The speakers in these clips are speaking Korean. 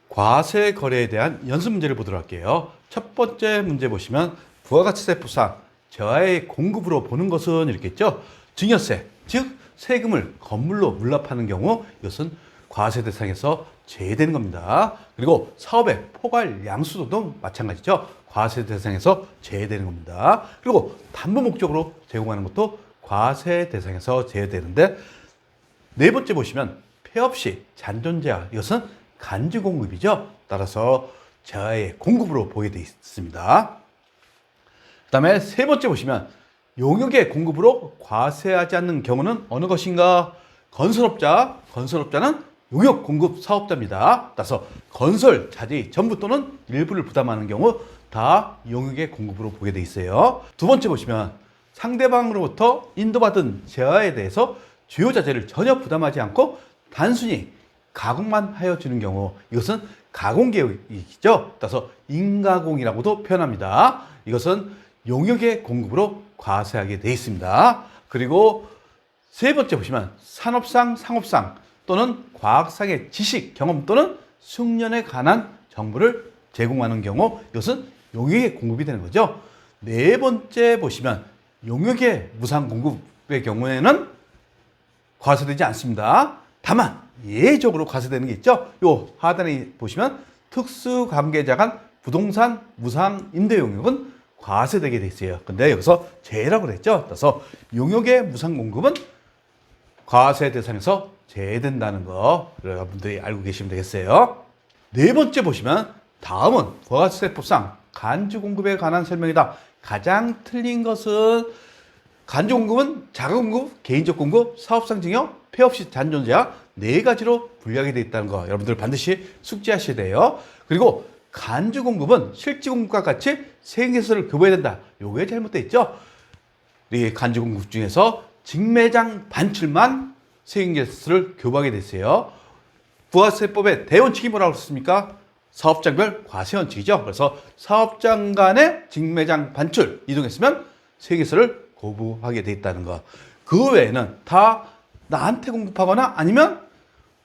과세 거래에 대한 연습 문제를 보도록 할게요. 첫 번째 문제 보시면 부가가치세법상 재화의 공급으로 보는 것은 이렇게 있죠. 증여세, 즉 세금을 건물로 물납하는 경우 이것은 과세 대상에서 제외되는 겁니다. 그리고 사업의 포괄 양수도도 마찬가지죠. 과세 대상에서 제외되는 겁니다. 그리고 담보 목적으로 제공하는 것도 과세 대상에서 제외되는데, 네 번째 보시면 폐업 시 잔존재화, 이것은 간주 공급이죠. 따라서 재화의 공급으로 보게 되어 있습니다. 그 다음에 세 번째 보시면 용역의 공급으로 과세하지 않는 경우는 어느 것인가? 건설업자는 용역 공급 사업자입니다. 따라서 건설 자재 전부 또는 일부를 부담하는 경우 다 용역의 공급으로 보게 되어 있어요. 두 번째 보시면 상대방으로부터 인도받은 재화에 대해서 주요 자재를 전혀 부담하지 않고 단순히 가공만 하여 주는 경우, 이것은 가공계획이죠. 따라서 인가공이라고도 표현합니다. 이것은 용역의 공급으로 과세하게 되어 있습니다. 그리고 세 번째 보시면 산업상, 상업상 또는 과학상의 지식, 경험 또는 숙련에 관한 정보를 제공하는 경우, 이것은 용역의 공급이 되는 거죠. 네 번째 보시면 용역의 무상 공급의 경우에는 과세되지 않습니다. 다만 예외적으로 과세되는 게 있죠. 요 하단에 보시면 특수관계자 간 부동산 무상 임대 용역은 과세되게 돼 있어요. 근데 여기서 제외라고 그랬죠. 그래서 용역의 무상 공급은 과세 대상에서 제외된다는 거 여러분들이 알고 계시면 되겠어요. 네 번째 보시면 다음은 부가가치세법상 간주 공급에 관한 설명이다. 가장 틀린 것은 간주 공급은 자가 공급, 개인적 공급, 사업상 증여, 폐업 시 잔존재화 네 가지로 분류하게 되어 있다는 거 여러분들 반드시 숙지하셔야 돼요. 그리고 간주 공급은 실지 공급과 같이 세액세를 교부해야 된다. 요게 잘못되어 있죠. 이 간주 공급 중에서 직매장 반출만 세액세를 교부하게 됐어요. 부가세법의 대원칙이 뭐라고 했습니까? 사업장별 과세원칙이죠. 그래서 사업장 간의 직매장 반출 이동했으면 세액세를 거부하게 돼 있다는 거. 그 외에는 다 나한테 공급하거나 아니면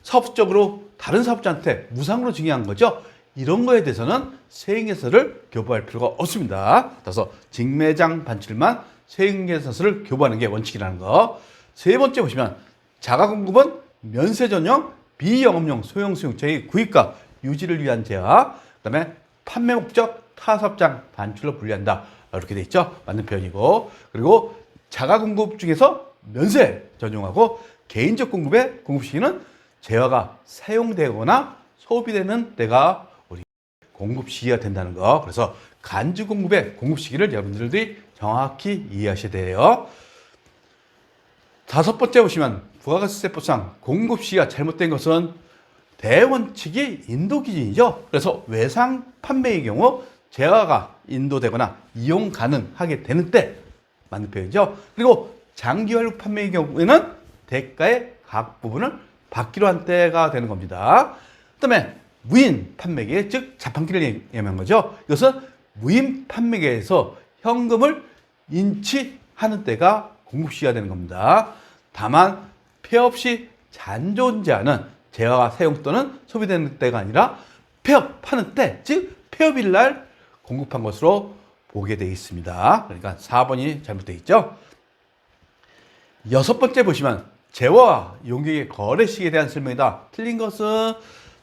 사업적으로 다른 사업자한테 무상으로 증여한 거죠. 이런 거에 대해서는 세액세를 교부할 필요가 없습니다. 그래서 직매장 반출만 세액세를 교부하는 게 원칙이라는 거. 세 번째 보시면 자가공급은 면세 전용, 비영업용 소형 수용차의 구입과 유지를 위한 재화, 그 다음에 판매 목적 타사업장 반출로 분류한다. 이렇게 돼 있죠. 맞는 표현이고. 그리고 자가공급 중에서 면세 전용하고 개인적 공급의 공급 시기는 재화가 사용되거나 소비되는 때가 우리 공급 시기가 된다는 거. 그래서 간주 공급의 공급 시기를 여러분들이 정확히 이해하셔야 돼요. 다섯 번째 보시면 부가가치세법상 공급 시기가 잘못된 것은 대원칙이 인도 기준이죠. 그래서 외상 판매의 경우 재화가 인도되거나 이용 가능하게 되는 때 맞는 표현이죠. 그리고 장기 환류 판매의 경우에는 대가의 각 부분을 받기로 한 때가 되는 겁니다. 그 다음에 무인 판매계, 즉 자판기를 얘기하는 거죠. 이것은 무인 판매계에서 현금을 인치하는 때가 공급시기가 되는 겁니다. 다만 폐업 시 잔존재화는 재화가 사용 또는 소비되는 때가 아니라 폐업하는 때, 즉 폐업일 날 공급한 것으로 보게 되어 있습니다. 그러니까 4번이 잘못되어 있죠. 여섯 번째 보시면 재화와 용역의 거래 시기에 대한 설명이다. 틀린 것은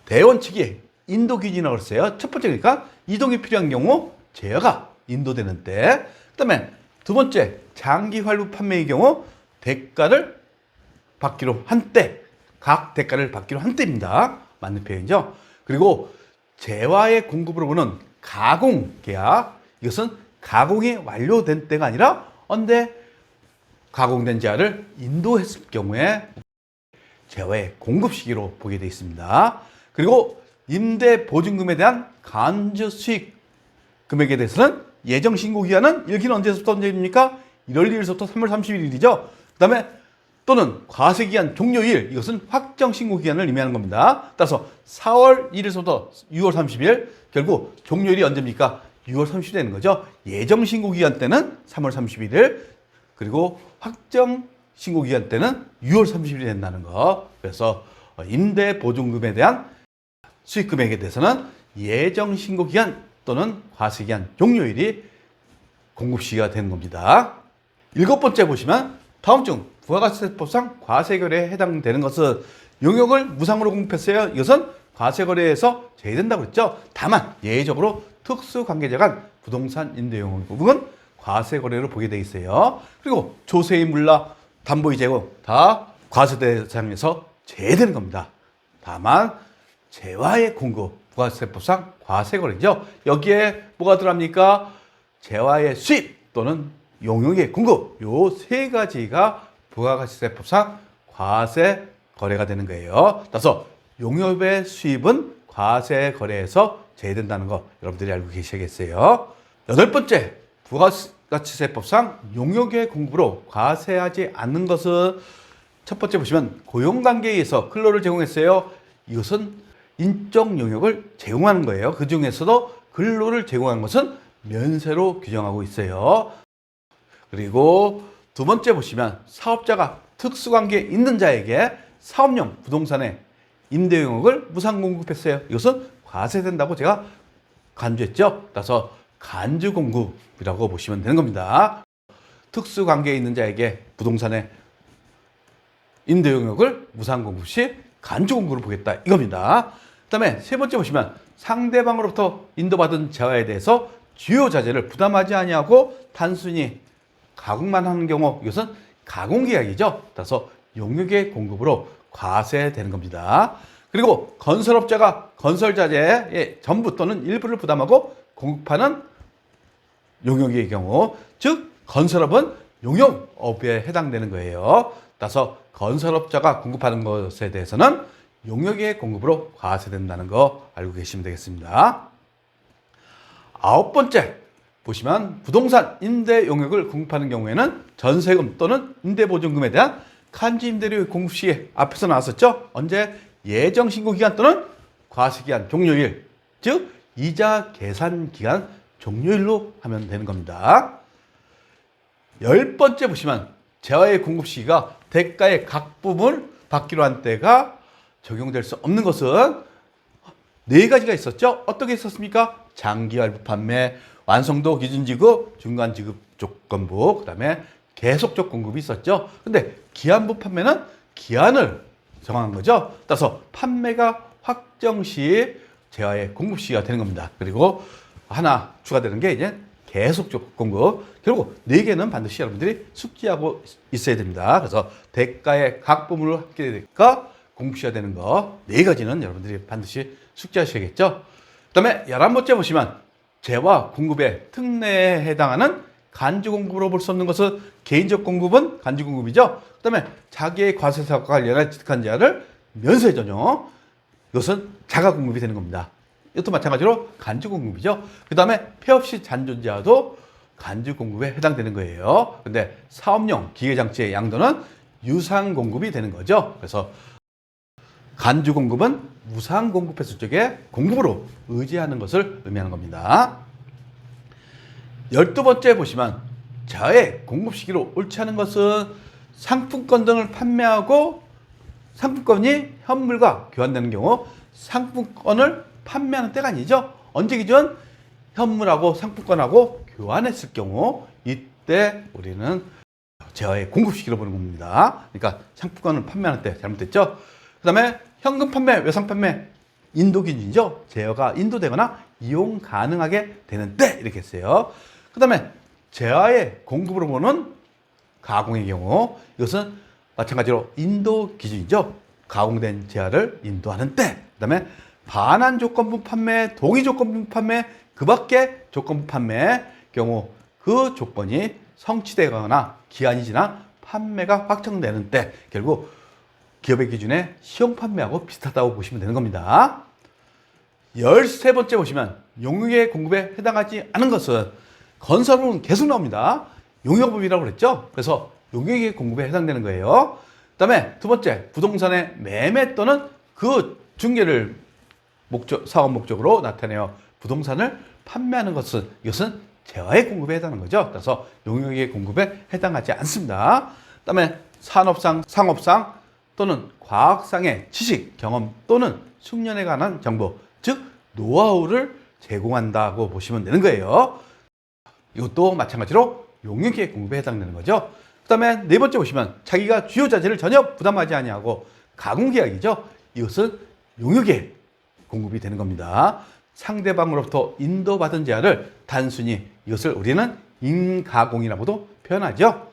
대원칙이 인도 기준이라고 했어요. 첫 번째, 그러니까 이동이 필요한 경우 재화가 인도되는 때. 그 다음에 두 번째, 장기 환류 판매의 경우 대가를 받기로 한 때, 각 대가를 받기로 한 때입니다. 맞는 표현이죠. 그리고 재화의 공급으로 보는 가공 계약, 이것은 가공이 완료된 때가 아니라 언제 가공된 재화를 인도했을 경우에 재화의 공급 시기로 보게 되어 있습니다. 그리고 임대 보증금에 대한 간주 수익 금액에 대해서는 예정 신고 기간은 일기는 언제부터 언제입니까? 1월 1일부터 3월 31일이죠. 그 다음에 또는 과세기간 종료일, 이것은 확정 신고 기간을 의미하는 겁니다. 따라서 4월 1일부터 6월 30일, 결국 종료일이 언제입니까? 6월 30일 되는 거죠. 예정 신고 기간 때는 3월 31일, 그리고 확정 신고 기간 때는 6월 30일이 된다는 거. 그래서 임대 보증금에 대한 수익 금액에 대해서는 예정 신고 기간 또는 과세 기간 종료일이 공급 시기가 되는 겁니다. 7번째 보시면 다음 중 부가가치세법상 과세거래에 해당되는 것은 용역을 무상으로 공급했어요. 이것은 과세거래에서 제외된다고 했죠. 다만 예외적으로 특수관계자 간 부동산 임대용역 부분은 과세거래로 보게 돼 있어요. 그리고 조세의 물라, 담보의 제공 다 과세 대상에서 제외되는 겁니다. 다만 재화의 공급, 부가세법상 과세거래죠. 여기에 뭐가 들어갑니까? 재화의 수입 또는 용역의 공급, 요 세 가지가 부가가치세법상 과세 거래가 되는 거예요. 따라서 용역의 수입은 과세 거래에서 제외된다는 거 여러분들이 알고 계시겠어요? 8번째, 부가가치세법상 용역의 공급으로 과세하지 않는 것은 첫 번째 보시면 고용관계에 의해서 근로를 제공했어요. 이것은 인적 용역을 제공하는 거예요. 그 중에서도 근로를 제공한 것은 면세로 규정하고 있어요. 그리고 두 번째 보시면 사업자가 특수관계에 있는 자에게 사업용 부동산의 임대용역을 무상 공급했어요. 이것은 과세된다고 제가 간주했죠. 따라서 간주공급이라고 보시면 되는 겁니다. 특수관계에 있는 자에게 부동산의 임대용역을 무상 공급 시 간주공급을 보겠다 이겁니다. 그 다음에 세 번째 보시면 상대방으로부터 인도받은 재화에 대해서 주요 자재를 부담하지 아니하고 단순히 가공만 하는 경우 이것은 가공계약이죠. 따라서 용역의 공급으로 과세되는 겁니다. 그리고 건설업자가 건설자재의 전부 또는 일부를 부담하고 공급하는 용역의 경우, 즉 건설업은 용역업에 해당되는 거예요. 따라서 건설업자가 공급하는 것에 대해서는 용역의 공급으로 과세된다는 거 알고 계시면 되겠습니다. 9번째 보시면 부동산 임대 용역을 공급하는 경우에는 전세금 또는 임대보증금에 대한 간주임대료 공급 시에 앞에서 나왔었죠. 언제? 예정 신고 기간 또는 과세 기간 종료일, 즉 이자 계산 기간 종료일로 하면 되는 겁니다. 10번째 보시면 재화의 공급 시기가 대가의 각 부분을 받기로 한 때가 적용될 수 없는 것은 4가지가 있었죠. 어떻게 있었습니까? 장기 할부 판매, 완성도 기준 지급, 중간 지급 조건부, 그 다음에 계속적 공급이 있었죠. 근데 기한부 판매는 기한을 정한 거죠. 따라서 판매가 확정 시 재화의 공급 시기가 되는 겁니다. 그리고 하나 추가되는 게 이제 계속적 공급. 결국 4개는 반드시 여러분들이 숙지하고 있어야 됩니다. 그래서 대가의 각 부분을 합계 되니까 공급 시기가 되는 거 4가지는 여러분들이 반드시 숙지하셔야겠죠. 그 다음에 11번째 보시면 재화 공급의 특례에 해당하는 간주 공급으로 볼 수 없는 것은 개인적 공급은 간주 공급이죠. 그 다음에 자기의 과세사업과 관련한 취득한 재화를 면세 전용, 이것은 자가 공급이 되는 겁니다. 이것도 마찬가지로 간주 공급이죠. 그 다음에 폐업 시 잔존재화도 간주 공급에 해당되는 거예요. 근데 사업용 기계장치의 양도는 유상 공급이 되는 거죠. 그래서 간주 공급은 무상 공급했을 적에 공급으로 의지하는 것을 의미하는 겁니다. 12번째 보시면 재화의 공급 시기로 옳지 않은 것은 상품권 등을 판매하고 상품권이 현물과 교환되는 경우 상품권을 판매하는 때가 아니죠. 언제 기준? 현물하고 상품권하고 교환했을 경우 이때 우리는 재화의 공급 시기로 보는 겁니다. 그러니까 상품권을 판매하는 때 잘못됐죠. 그 다음에 현금 판매, 외상 판매 인도 기준이죠. 재화가 인도되거나 이용 가능하게 되는 때 이렇게 했어요. 그 다음에 재화의 공급으로 보는 가공의 경우 이것은 마찬가지로 인도 기준이죠. 가공된 재화를 인도하는 때. 그 다음에 반환 조건부 판매, 동의 조건부 판매, 그 밖에 조건부 판매 경우 그 조건이 성취되거나 기한이 지나 판매가 확정되는 때 결국 기업의 기준에 시용 판매하고 비슷하다고 보시면 되는 겁니다. 13번째 보시면 용역의 공급에 해당하지 않은 것은 건설업은 계속 나옵니다. 용역업이라고 그랬죠. 그래서 용역의 공급에 해당되는 거예요. 그 다음에 두 번째 부동산의 매매 또는 그 중개를 사업 목적으로 나타내어 부동산을 판매하는 것은 이것은 재화의 공급에 해당하는 거죠. 그래서 용역의 공급에 해당하지 않습니다. 그 다음에 산업상, 상업상 또는 과학상의 지식, 경험 또는 숙련에 관한 정보 즉 노하우를 제공한다고 보시면 되는 거예요. 이것도 마찬가지로 용역계획 공급에 해당되는 거죠. 그 다음에 네 번째 보시면 자기가 주요 자재를 전혀 부담하지 아니하고 가공계약이죠. 이것은 용역계획 공급이 되는 겁니다. 상대방으로부터 인도받은 제안을 단순히 이것을 우리는 인가공이라고도 표현하죠.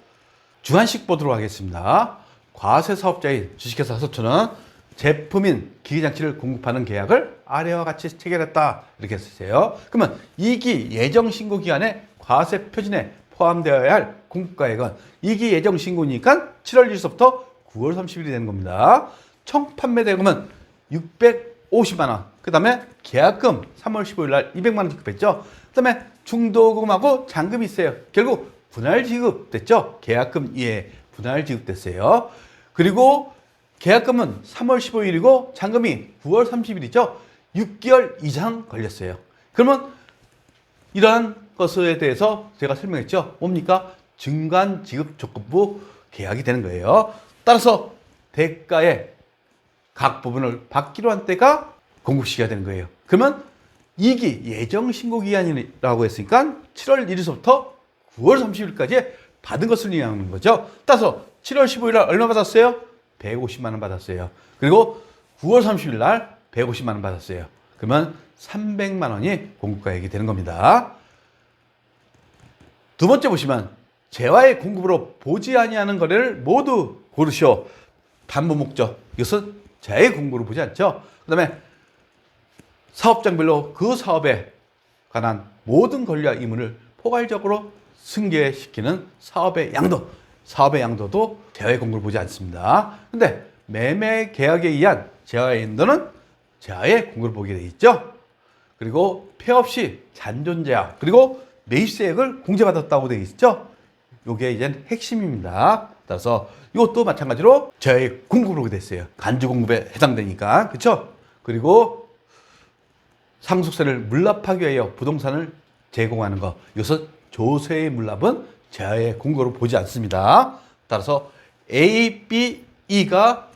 주관식 보도록 하겠습니다. 과세 사업자인 주식회사 서초는 제품인 기기장치를 공급하는 계약을 아래와 같이 체결했다. 이렇게 쓰세요. 그러면 2기 예정 신고 기간에 과세 표준에 포함되어야 할 공급가액은 2기 예정 신고니까 7월 1일부터 9월 30일이 되는 겁니다. 총 판매 대금은 650만 원. 그 다음에 계약금 3월 15일 날 200만 원 지급했죠. 그 다음에 중도금하고 잔금이 있어요. 결국 분할 지급됐죠. 계약금 이에 분할 지급됐어요. 그리고 계약금은 3월 15일이고 잔금이 9월 30일이죠. 6개월 이상 걸렸어요. 그러면 이러한 것에 대해서 제가 설명했죠. 뭡니까? 중간지급조건부 계약이 되는 거예요. 따라서 대가의 각 부분을 받기로 한 때가 공급시기가 되는 거예요. 그러면 2기 예정신고기간이라고 했으니까 7월 1일부터 9월 30일까지 받은 것을 의미하는 거죠. 따라서 7월 15일 날 얼마 받았어요? 150만 원 받았어요. 그리고 9월 30일 날 150만 원 받았어요. 그러면 300만 원이 공급가액이 되는 겁니다. 두 번째 보시면 재화의 공급으로 보지 아니하는 거래를 모두 고르시오. 반복 목적. 이것은 재화의 공급으로 보지 않죠. 그 다음에 사업장별로 그 사업에 관한 모든 권리와 의무를 포괄적으로 승계시키는 사업의 양도. 사업의 양도도 재화의 공급을 보지 않습니다. 근데 매매 계약에 의한 재화의 인도는 재화의 공급을 보게 돼 있죠. 그리고 폐업 시 잔존재화 그리고 매입세액을 공제받았다고 되어 있죠. 이게 이제 핵심입니다. 따라서 이것도 마찬가지로 재화의 공급으로 보게 됐어요. 간주 공급에 해당되니까. 그렇죠? 그리고 상속세를 물납하기 위하여 부동산을 제공하는 것. 이것은 조세의 물납은 재화의 공급으로 보지 않습니다. 따라서 A, B, E가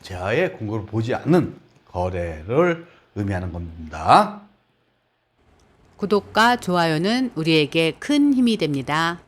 재화의 공급으로 보지 않는 거래를 의미하는 겁니다. 구독과 좋아요는 우리에게 큰 힘이 됩니다.